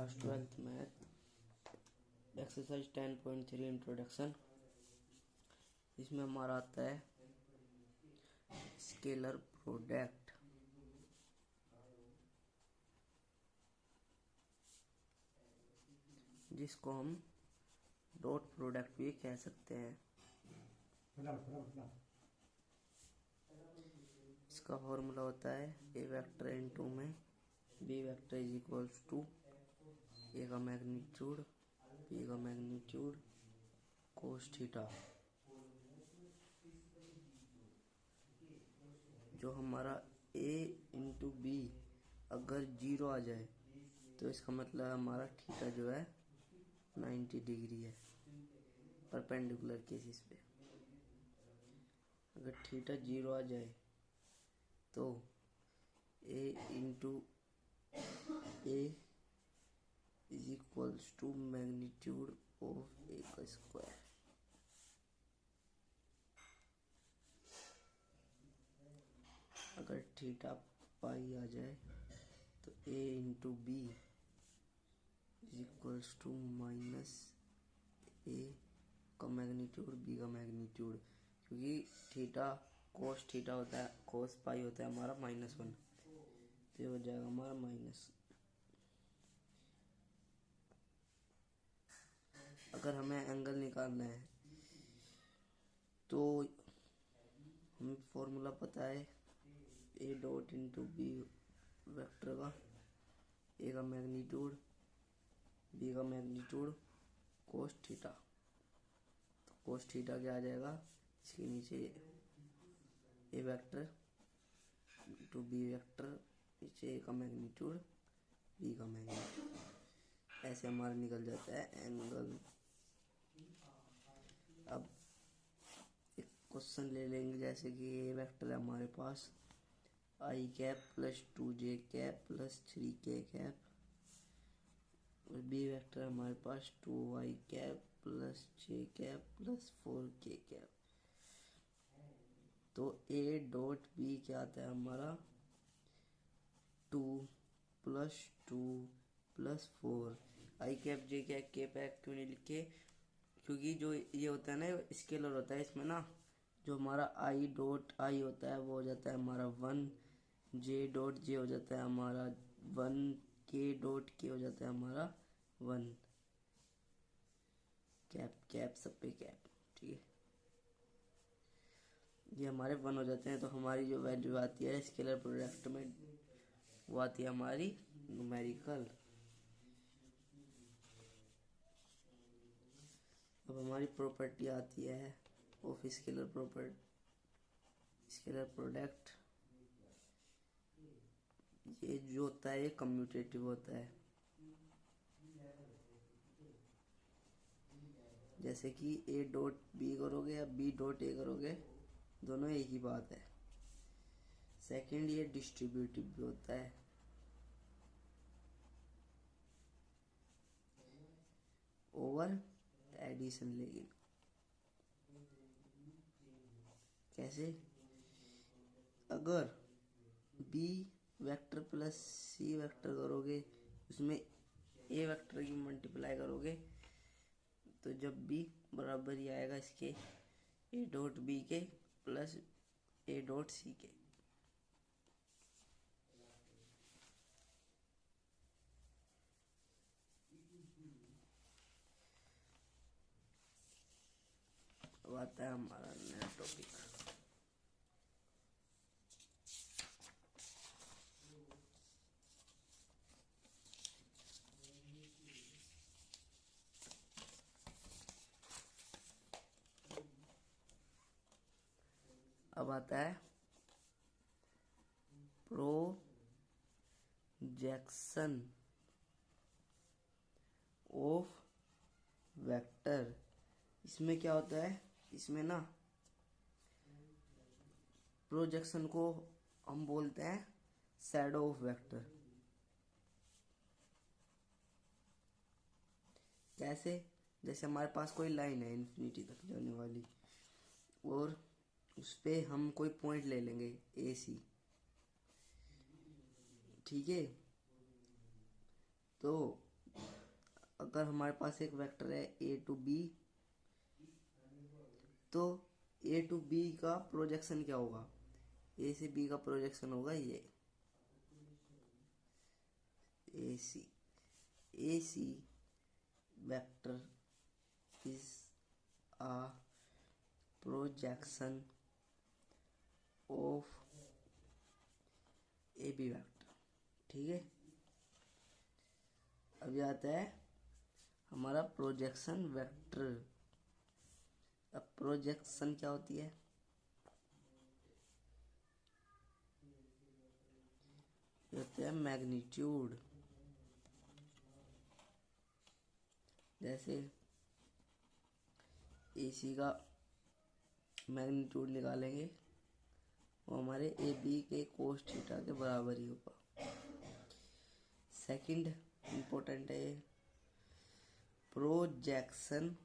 Class 12th math exercise 10.3 introduction. इसमें हमारा आता है स्केलर प्रोडक्ट। जिसको हम डॉट प्रोडक्ट भी कह सकते हैं। इसका फॉर्मूला होता है ए वेक्टर इनटू में b vector is equals to a का मैग्नीट्यूड बी का मैग्नीट्यूड कोस थीटा। जो हमारा a इंटू बी अगर 0 आ जाए तो इसका मतलब हमारा थीटा जो है 90 डिग्री है परपेंडिकुलर केसेस पे। अगर थीटा 0 आ जाए तो a into a is equals to magnitude of a का स्क्वायर। अगर थीटा पाई आ जाए तो a into b is equals to minus a का मैग्नीट्यूड बी का मैग्नीट्यूड, क्योंकि थीटा कोस थीटा होता है, कोस पाई होता है हमारा -1, तो हो जाएगा हमारा माइनस। अगर हमें एंगल निकालना है तो हमें फॉर्मूला पता है a dot into b vector का, ए का मैग्नीट्यूड बी का मैग्नीट्यूड कोस थीटा। तो कोस थीटा क्या आ जाएगा, इसके नीचे a vector into b vector, नीचे ए का मैग्नीट्यूड बी का मैग्नीट्यूड। ऐसे हमारा निकल जाता है एंगल। अब एक क्वेश्चन ले लेंगे, जैसे कि ए वेक्टर है हमारे पास i cap plus 2j cap plus 3k cap, और बी वेक्टर हमारे पास 2y cap plus j cap plus 4k cap. तो a डॉट बी क्या आता है हमारा 2 plus 2 plus 4। I cap j cap क्यों नहीं लिखे, क्योंकि जो ये होता है ना स्केलर होता है, इसमें ना जो हमारा आई डॉट आई होता है वो हो जाता है हमारा 1, जे डॉट जे हो जाता है हमारा 1, के डॉट के हो जाता है हमारा 1, कैप कैप सब पे कैप, ठीक है। ये हमारे 1 हो जाते हैं, तो हमारी जो वैल्यू आती है स्केलर प्रोडक्ट में वो आती है हमारी न्यूमेरिकल। अब हमारी प्रॉपर्टी आती है ऑफ स्केलर प्रोडक्ट। ये जो होता है ये कम्यूटेटिव होता है, जैसे कि ए डॉट बी करोगे या बी डॉट ए करोगे, दोनों एक ही बात है। सेकंड, ये डिस्ट्रीब्यूटिव भी होता है। ओवर एडिशन, लेकिन कैसे, अगर B vector plus C vector करोगे, उसमें ए वेक्टर की मल्टीप्लाई करोगे, तो जब बी बराबर ही आएगा इसके ए डॉट बी के प्लस ए डॉट सी के। अब आता है हमारा नया टॉपिक। अब आता है प्रोजेक्शन ऑफ वेक्टर। इसमें क्या होता है, इसमें ना प्रोजेक्शन को हम बोलते हैं शैडो ऑफ वेक्टर। कैसे, जैसे हमारे पास कोई लाइन है इन्फिनिटी तक जाने वाली, और उस पे हम कोई पॉइंट ले लेंगे ए सी, ठीक है। तो अगर हमारे पास एक वेक्टर है ए टू बी, तो ए टू बी का प्रोजेक्शन क्या होगा? ए से बी का प्रोजेक्शन होगा ये a c vector is a projection of a b vector. ठीक है, अब आता है हमारा प्रोजेक्शन वेक्टर। अब प्रोजेक्शन क्या होती है? ये होता है मैग्नीट्यूड। जैसे एसी का मैग्नीट्यूड निकालेंगे, वो हमारे ए बी के कोस थीटा के बराबर ही होगा। सेकंड इम्पोर्टेंट है projection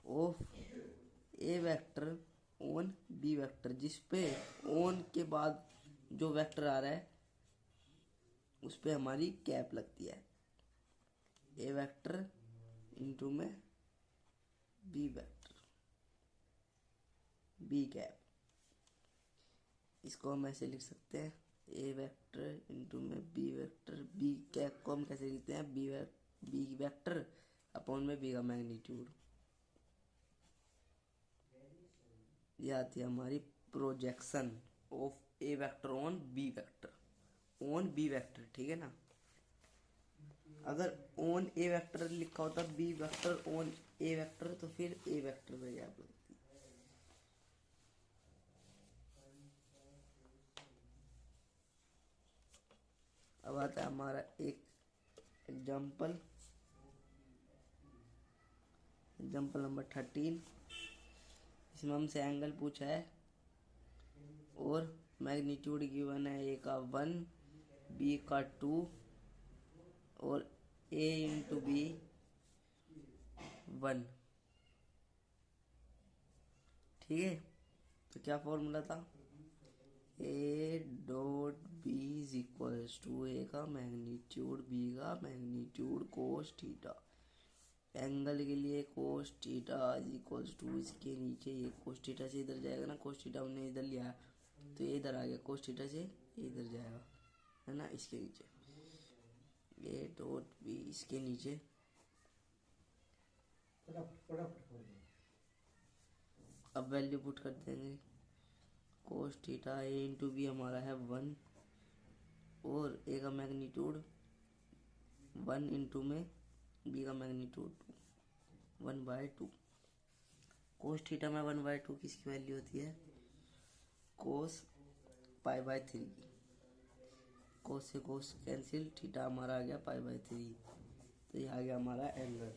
of a vector on b vector, जिस पे ऑन के बाद जो वेक्टर आ रहा है उस पे हमारी कैप लगती है। ए वेक्टर इंटू में बी वेक्टर, बी कैप। इसको हम ऐसे लिख सकते हैं, ए वेक्टर इंटू में बी वेक्टर। बी कैप को हम कैसे लिखते हैं? बी वेक्टर अपॉन में बी का मैग्नीट्यूड। यह आती है हमारी projection of a vector on b vector, on b vector. ठीक है ना, अगर ऑन ए वेक्टर लिखा होता b vector on a vector, तो फिर ए वेक्टर में गैप लगती। अब आता है हमारा एक एग्जाम्पल नंबर 13। इसमें हमसे एंगल पूछा है और मैग्नीट्यूड गिवन है, ए का 1, बी का 2 और ए इंटू बी 1। ठीक है, तो क्या फॉर्मूला था? A dot b is equals to a का मैग्नीट्यूड बी का मैग्नीट्यूड कोस थीटा। एंगल के लिए cos theta is equals to, इसके नीचे ये कोस थीटा से इधर जाएगा ना, कोस थीटा हमने इधर लिया तो ये इधर आ गया, कोस थीटा से इधर जाएगा, है ना, इसके नीचे। ए डॉट बी इसके नीचे, अब वैल्यू पुट कर देंगे। कोस थीटा ए इंटू बी हमारा है 1 और ए का मैग्नीट्यूड 1 इंटू में बी का मैग्नीट्यूड 1/2। कोस थीटा में 1/2 किसकी वैल्यू होती है? कोस π/3 की। कोस से कोस कैंसिल, थीटा हमारा आ गया π/3, तो ये आ गया हमारा एंगल।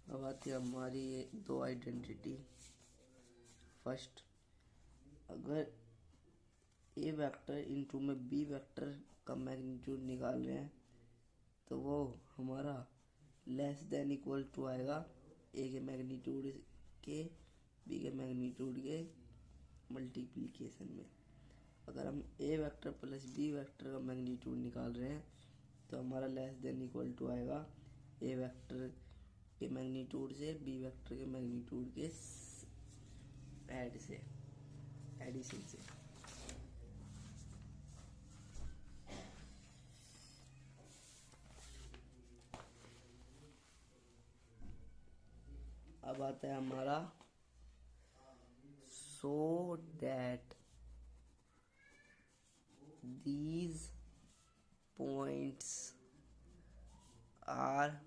अब आती है हमारी ये दो आइडेंटिटी। फर्स्ट, अगर ए वेक्टर इंटू में बी वेक्टर का मैग्नीट्यूड निकाल रहे हैं तो वो हमारा लेस देन इक्वल टू आएगा ए के मैग्नीट्यूड के बी के मैग्नीट्यूड के मल्टीप्लिकेशन में। अगर हम ए वेक्टर प्लस बी वेक्टर का मैग्नीट्यूड निकाल रहे हैं तो हमारा लेस देन इक्वल टू आएगा ए वेक्टर के मैग्नीट्यूड से बी वेक्टर के मैग्नीट्यूड के एडिशन से। अब आता है हमारा so that these points are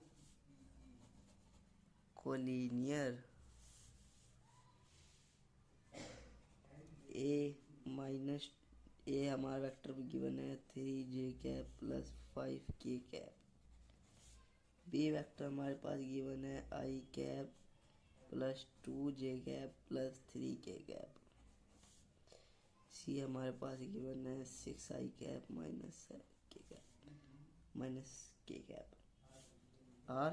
collinear, ए हमारा वेक्टर भी गिवन है 3j cap plus 5k cap. B vector हमारे पास गिवन है i cap plus 2j cap plus 3k cap. C हमारे पास गिवन है 6i cap minus k cap. और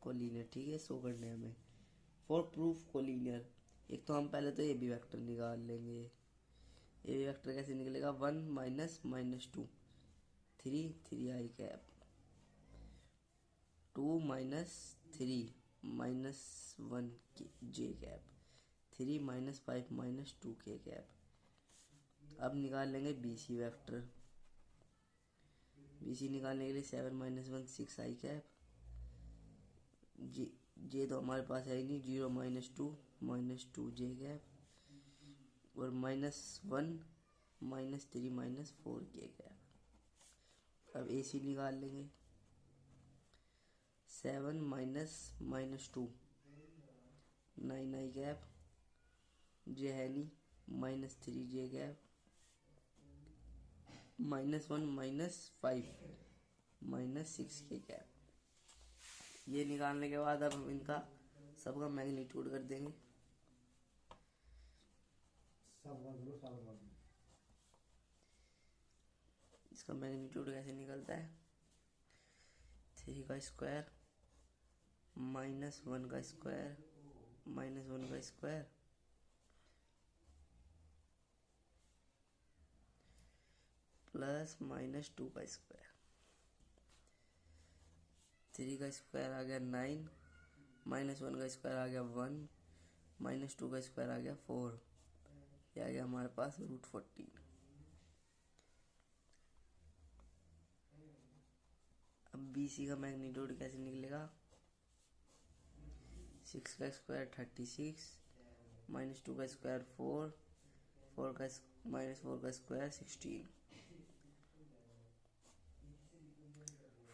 कोलिनियर, ठीक है, शो करने हमें। फॉर प्रूफ कोलिनियर, एक तो हम पहले तो ए बी वेक्टर निकाल लेंगे। ए बी वेक्टर कैसे निकलेगा, 1 माइनस माइनस 2, 3 आई कैप, 2 माइनस 3 माइनस 1 जे कैप, 3 माइनस 5 माइनस 2 के कैप। अब निकाल लेंगे b c vector. B c निकालने के लिए 7 माइनस 1 6 आई कैप, जे तो हमारे पास है ही नहीं, 0 माइनस टू जे कैप, और -1 माइनस 3 माइनस 4 के कैप। अब ए सी निकाल लेंगे, 7 माइनस माइनस 2 9 आई कैप, जे है नहीं, -3 जे कैप, -1 माइनस 5 माइनस 6 के कैप। ये निकालने के बाद अब हम इनका सबका मैग्नीट्यूड कर देंगे। इसका मैग्नीट्यूड कैसे निकलता है, 3 का स्क्वायर -1 का स्क्वायर -1 का स्क्वायर प्लस -2 का स्क्वायर। 3 का स्क्वायर आ गया 9, -1 का स्क्वायर आ गया 1, -2 का स्क्वायर आ गया 4, ये आ गया हमारे पास √14। अब बी सी का मैग्नीट्यूड कैसे निकलेगा, 6 का स्क्वायर 36, -2 का स्क्वायर 4, 4 का स्क्वायर 16,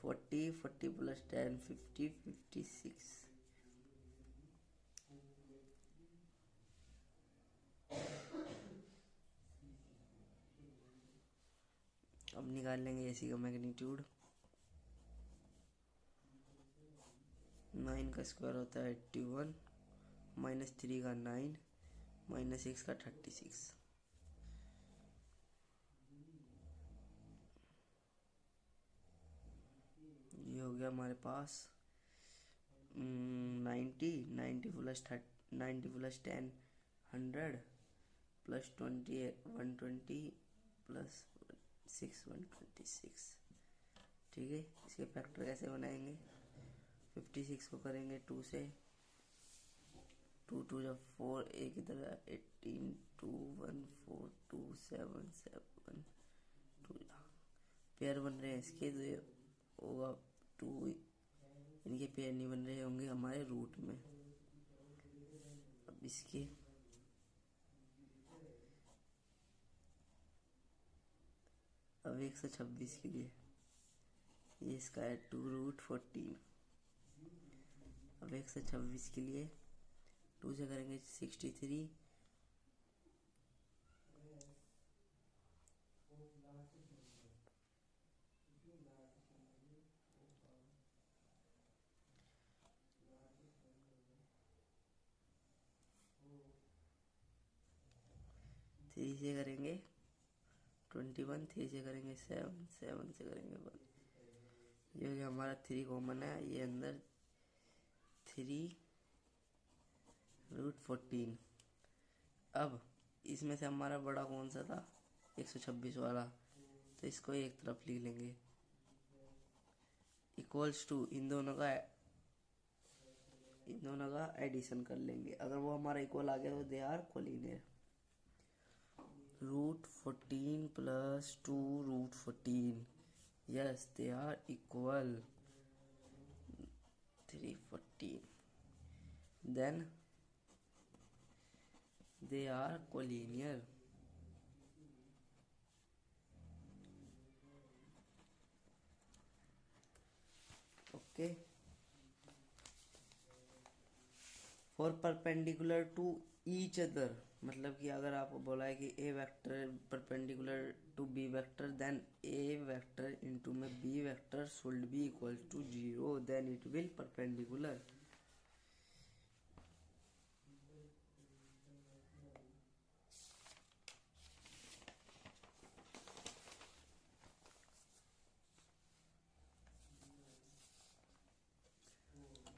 40 प्लस 10 50 56। अब निकाल लेंगे एसी का मैग्नीट्यूड। 9 का स्क्वायर होता है 81, -3 का 9, -6 का 36। ये हो गया हमारे पास 90 प्लस 10 100 प्लस 20 120 प्लस 6 126। ठीक है, इसके फैक्टर कैसे बनाएंगे, 56 को करेंगे 2 से, 2 2 जब 4, एक इधर 18 2 1 4 2 7 7 2, पेयर बन रहे हैं इसके, तो ये होगा 2, इनके पेयर नहीं बन रहे होंगे हमारे रूट में। अब इसके अब 126 के लिए ये इसका है 2√14। अब 126 के लिए 2 से करेंगे 63, थ्री से करेंगे 21, 3 से करेंगे 7, 7 से करेंगे 1। ये हो गया हमारा 3 कॉमन है, ये अंदर 3√14। अब इसमें से हमारा बड़ा कौन सा था, 126 वाला, तो इसको एक तरफ लिख लेंगे, इक्वल्स टू इन दोनों का एडिशन कर लेंगे। अगर वो हमारा इक्वल आ गया तो they are collinear. √14 plus 2√14, yes they are equal 314, then they are collinear। okay, for perpendicular to each other, मतलब कि अगर आपको बोला है कि a vector perpendicular to b vector, then a vector into में b vector should be equal to 0, then it will perpendicular.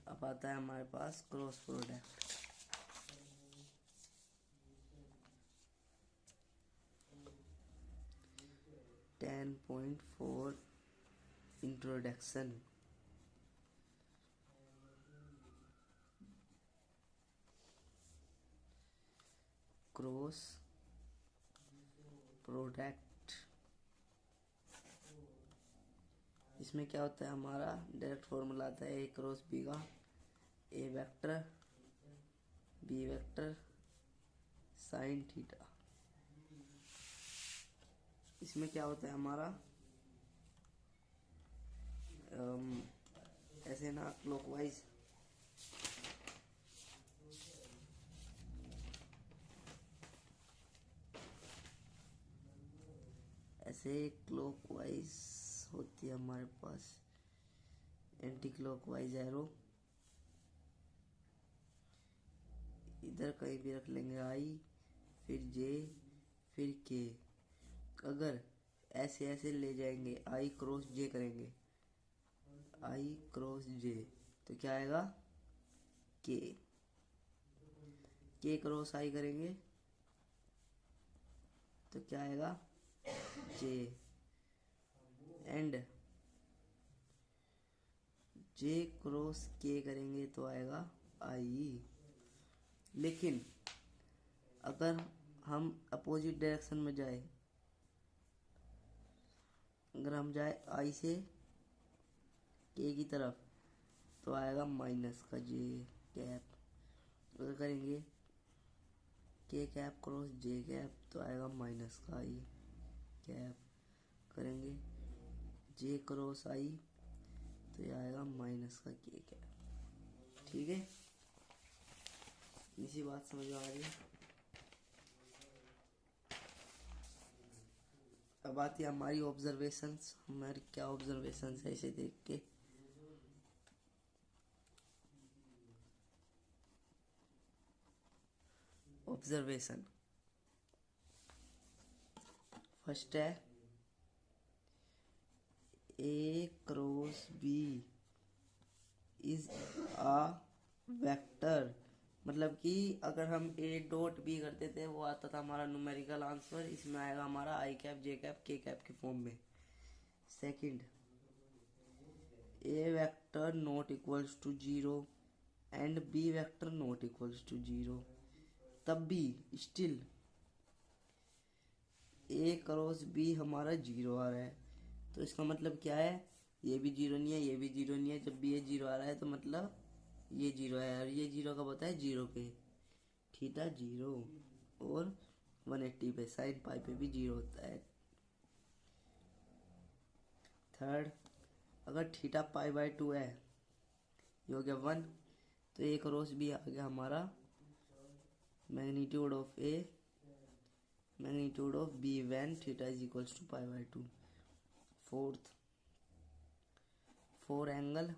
अब आता है हमारे पास cross product. Ten point four introduction. Cross product, इसमें क्या होता है हमारा डायरेक्ट फॉर्मूला आता है ए क्रॉस बी का, a vector b vector sine theta. इसमें क्या होता है हमारा ऐसे ना क्लॉकवाइज, ऐसे क्लॉकवाइज होती है हमारे पास, एंटी क्लॉकवाइज एरो इधर कहीं भी रख लेंगे, आई फिर जे फिर के। अगर ऐसे ऐसे ले जाएंगे, आई क्रॉस जे करेंगे, आई क्रॉस जे, तो क्या आएगा के। के क्रॉस आई करेंगे तो क्या आएगा जे। एंड जे क्रॉस के करेंगे तो आएगा आई। लेकिन अगर हम अपोजिट डायरेक्शन में जाए, अगर हम जाए आई से के की तरफ तो आएगा माइनस का जे कैप। अगर करेंगे के कैप क्रॉस जे कैप तो आएगा माइनस का आई कैप। करेंगे जे क्रॉस आई तो ये आएगा माइनस का के कैप। ठीक है, इसी बात समझ में आ रही है। अब आती है हमारी ऑब्जर्वेशंस। हमारी क्या ऑब्जर्वेशंस है इसे देख के। ऑब्जर्वेशन फर्स्ट है a cross b is a vector. मतलब कि अगर हम ए डॉट बी करते थे वो आता था हमारा न्यूमेरिकल आंसर, इसमें आएगा हमारा i cap j cap k cap के फॉर्म में। Second, a vector not equals to zero and b vector not equals to zero, तब भी स्टिल ए क्रॉस बी हमारा जीरो आ रहा है। तो इसका मतलब क्या है, ये भी जीरो नहीं है ये भी जीरो नहीं है। जब भी ये जीरो आ रहा है तो मतलब ये जीरो है, और ये जीरो कब होता है, जीरो पे थीटा जीरो, और 180 पे साइन पाई पे भी जीरो होता है। थर्ड, अगर थीटा पाई बाय 2 है, ये हो गया 1, तो ए क्रॉस बी आ गया हमारा magnitude of a magnitude of b when theta is equals to pi by 2। Fourth, 4 angle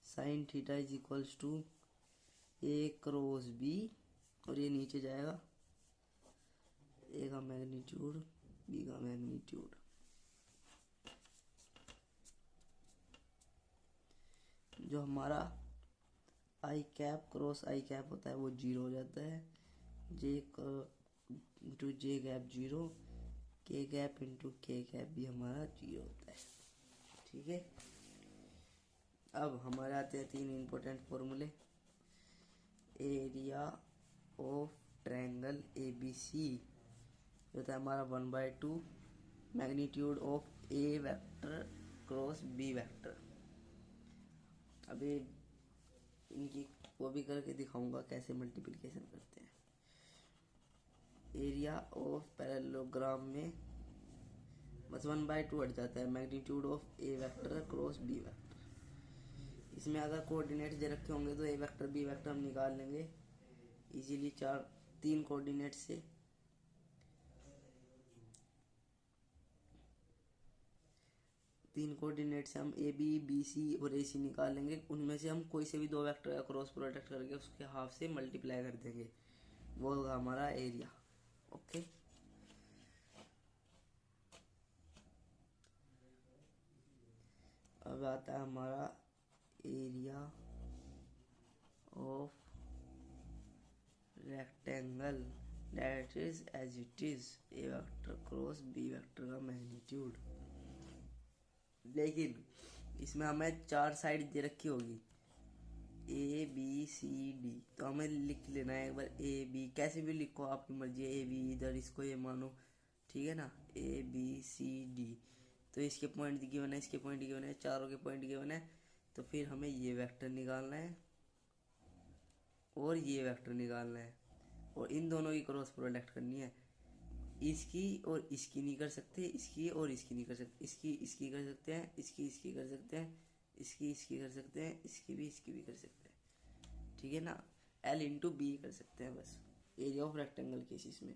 sine theta is equals to a cross b, और ये नीचे जाएगा ए का मैग्नीट्यूड बी का मैग्नीट्यूड। जो हमारा i cap cross I cap होता है वो जीरो हो जाता है। जे इंटू जे कैप जीरो, के कैप इंटू के कैप भी हमारा जीरो होता है। ठीक है, अब हमारे आते हैं 3 इंपॉर्टेंट फॉर्मूले। Area of triangle a b c होता है हमारा 1/2 magnitude of a vector cross b vector. अभी इनकी वो भी करके दिखाऊंगा कैसे मल्टीप्लिकेशन करते हैं। एरिया ऑफ पैरेललोग्राम में बस 1/2 हट जाता है, magnitude of a vector cross b vector. इसमें अगर कोऑर्डिनेट्स दे रखे होंगे तो ए वेक्टर बी वेक्टर हम निकाल लेंगे इजीली 3 कोऑर्डिनेट से। तीन कोऑर्डिनेट से हम ए बी सी और ए सी निकाल लेंगे। उनमें से हम कोई से भी 2 वेक्टर का क्रॉस प्रोडक्ट करके उसके हाफ से मल्टीप्लाई कर देंगे, वो होगा हमारा एरिया। ओके, अब आता है हमारा area of rectangle that is as it is a vector cross b vector का मैग्नीट्यूड। लेकिन इसमें हमें 4 साइड दे रखी होगी ए बी सी डी, तो हमें लिख लेना है एक बार ए बी, कैसे भी लिखो आपकी मर्जी है, ए बी इधर इसको ये मानो, ठीक है ना, ए बी सी डी। तो इसके पॉइंट गिवन है, इसके पॉइंट गिवन है, चारों के पॉइंट गिवन है। तो फिर हमें ये वेक्टर निकालना है और ये वेक्टर निकालना है और इन दोनों की क्रॉस प्रोडक्ट करनी है। इसकी और इसकी नहीं कर सकते, इसकी और इसकी नहीं कर सकते, इसकी कर सकते हैं, इसकी कर सकते हैं, इसकी कर सकते हैं, इसकी भी कर सकते हैं, ठीक है ना। L इंटू बी कर सकते हैं बस एरिया ऑफ रेक्टेंगल केसेस में।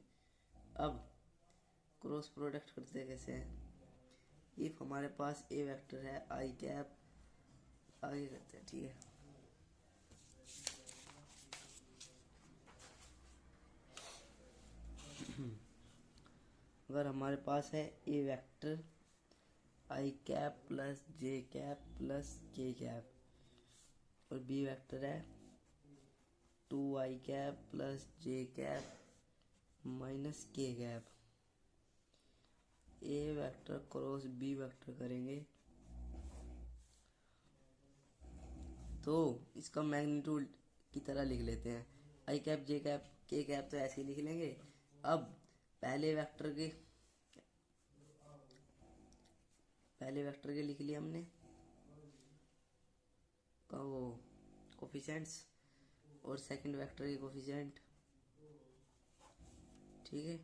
अब क्रॉस प्रोडक्ट करते कैसे हैं, इफ हमारे पास ए वेक्टर है आई कैप, आगे करते हैं, ठीक है। अगर हमारे पास है a vector I cap plus J cap plus के कैप और बी वेक्टर है 2i कैप प्लस जे कैप माइनस के कैप, ए वेक्टर क्रॉस बी वेक्टर करेंगे तो इसका मैग्नीट्यूड की तरह लिख लेते हैं, आई cap j cap k cap तो ऐसे ही लिख लेंगे। अब पहले वेक्टर के लिख लिया हमने वो कोफिशिएंट्स और सेकंड वेक्टर के कोफिशिएंट, ठीक है।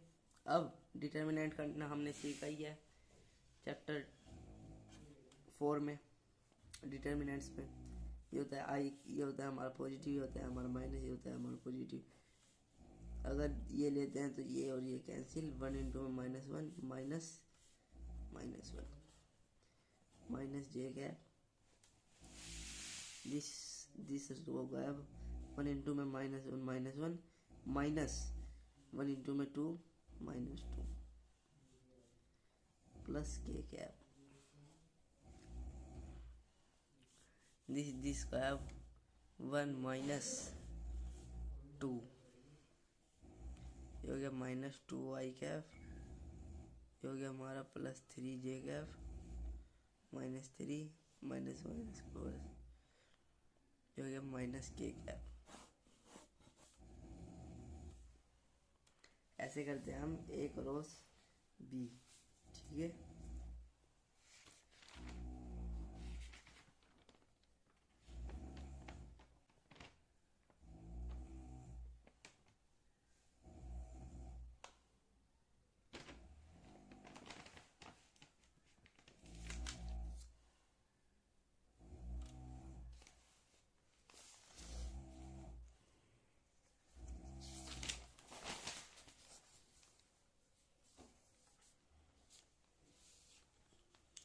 अब डिटर्मिनेंट करना हमने सीखा ही है चैप्टर 4 में, डिटर्मिनेंट्स में। ये होता है आई, ये होता है हमारा पॉजिटिव, ये होता है हमारा माइनस, ये होता है हमारा पॉजिटिव। अगर ये लेते हैं तो ये और ये कैंसिल, 1 इंटू में -1 minus -1 minus J cap, this हो गायब, 1 इंटू में -1 -1 माइनस 1 इंटू में 2 -2 प्लस के कैप, दिस गायब, 1 माइनस 2, ये हो गया -2i कैप, ये हो गया हमारा +3 जे कैप, -3 -4, ये हो गया माइनस के कैप। ऐसे करते हैं हम ए क्रॉस बी, ठीक है।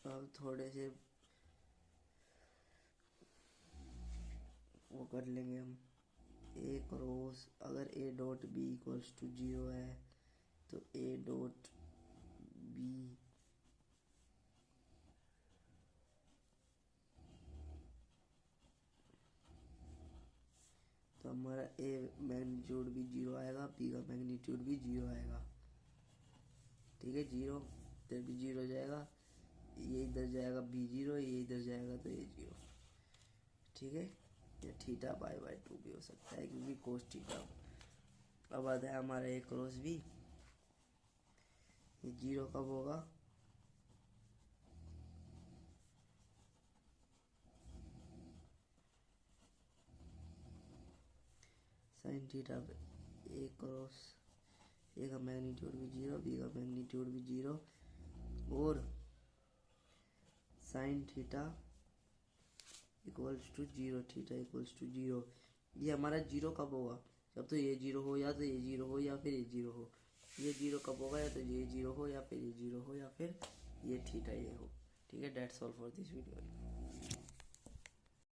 अब थोड़े से वो कर लेंगे हम, ए क्रॉस, अगर a dot b equals to 0 है तो ए डॉट बी तो हमारा ए मैग्नीट्यूड भी 0 आएगा, बी का मैग्नीट्यूड भी 0 आएगा, ठीक है। 0 इधर भी 0 जाएगा, ये इधर जाएगा बी 0, ये इधर जाएगा तो ये 0, ठीक है। या थीटा π/2 भी हो सकता है क्योंकि कोस थीटा। अब आता है हमारा ए क्रॉस बी, ये 0 कब होगा, साइन थीटा पे ए क्रॉस, ए का मैग्नीट्यूड भी 0, बी का मैग्नीट्यूड भी 0 और sine theta equals to 0, theta equals to 0। ये हमारा 0 कब होगा, जब तो ये 0 हो, या तो ये 0 हो या फिर ये 0 हो। ये 0 कब होगा, या तो ये 0 हो या फिर ये 0 हो या फिर ये थीटा ये हो, ठीक है। That's all for this video.